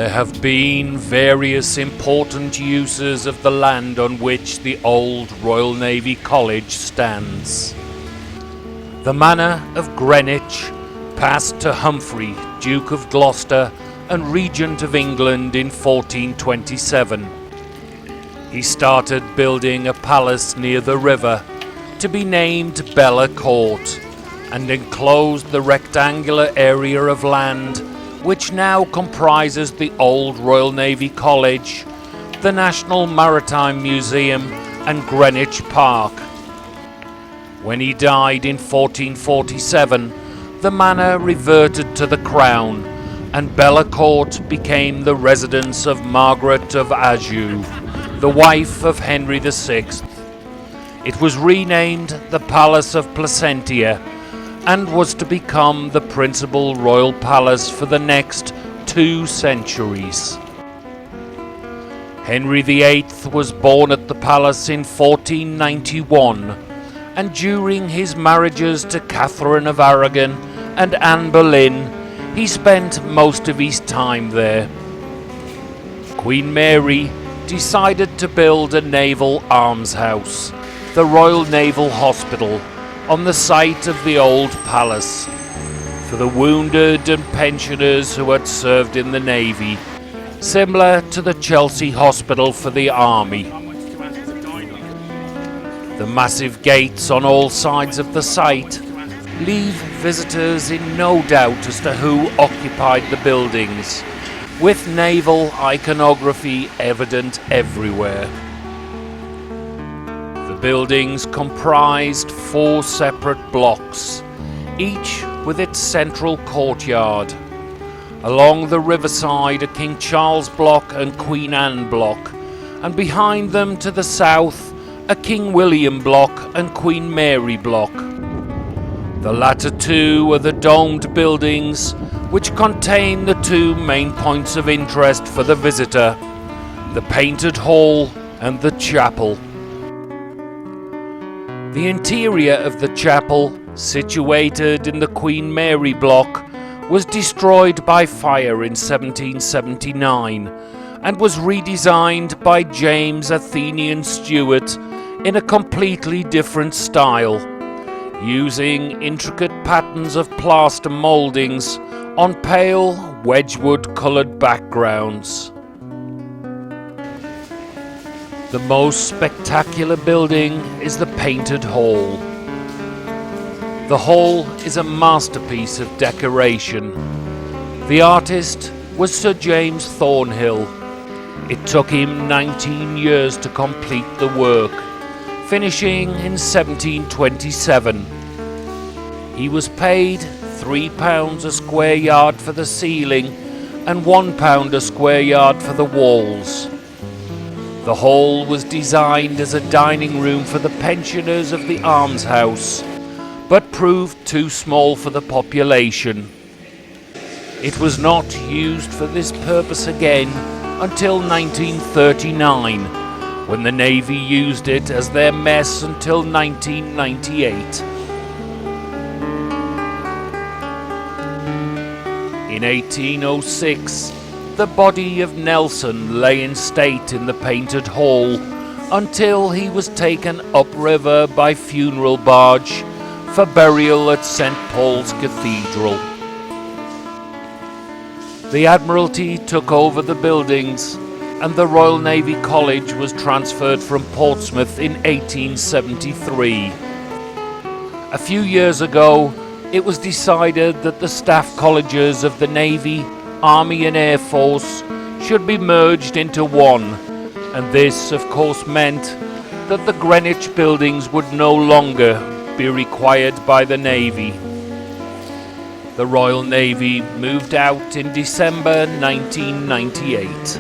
There have been various important uses of the land on which the Old Royal Navy College stands. The manor of Greenwich passed to Humphrey, Duke of Gloucester and Regent of England in 1427. He started building a palace near the river to be named Bella Court and enclosed the rectangular area of land which now comprises the Old Royal Navy College, the National Maritime Museum and Greenwich Park. When he died in 1447, the manor reverted to the Crown and Bella Court became the residence of Margaret of Anjou, the wife of Henry VI. It was renamed the Palace of Placentia and was to become the principal royal palace for the next 2 centuries. Henry VIII was born at the palace in 1491, and during his marriages to Catherine of Aragon and Anne Boleyn, he spent most of his time there. Queen Mary decided to build a naval arms house, the Royal Naval Hospital, on the site of the old palace, for the wounded and pensioners who had served in the Navy, similar to the Chelsea Hospital for the Army. The massive gates on all sides of the site leave visitors in no doubt as to who occupied the buildings, with naval iconography evident everywhere. The buildings comprised 4 separate blocks, each with its central courtyard. Along the riverside a King Charles block and Queen Anne block, and behind them to the south a King William block and Queen Mary block. The latter 2 are the domed buildings which contain the 2 main points of interest for the visitor, the Painted Hall and the Chapel. The interior of the chapel, situated in the Queen Mary block, was destroyed by fire in 1779 and was redesigned by James Athenian Stewart in a completely different style, using intricate patterns of plaster mouldings on pale Wedgwood-coloured backgrounds. The most spectacular building is the Painted Hall. The hall is a masterpiece of decoration. The artist was Sir James Thornhill. It took him 19 years to complete the work, finishing in 1727. He was paid £3 a square yard for the ceiling and £1 a square yard for the walls. The hall was designed as a dining room for the pensioners of the almshouse, but proved too small for the population. It was not used for this purpose again until 1939, when the Navy used it as their mess until 1998. In 1806, the body of Nelson lay in state in the Painted Hall until he was taken upriver by funeral barge for burial at St. Paul's Cathedral. The Admiralty took over the buildings and the Royal Navy College was transferred from Portsmouth in 1873. A few years ago, it was decided that the staff colleges of the Navy, Army and Air Force should be merged into one, and this of course meant that the Greenwich buildings would no longer be required by the Navy. The Royal Navy moved out in December 1998.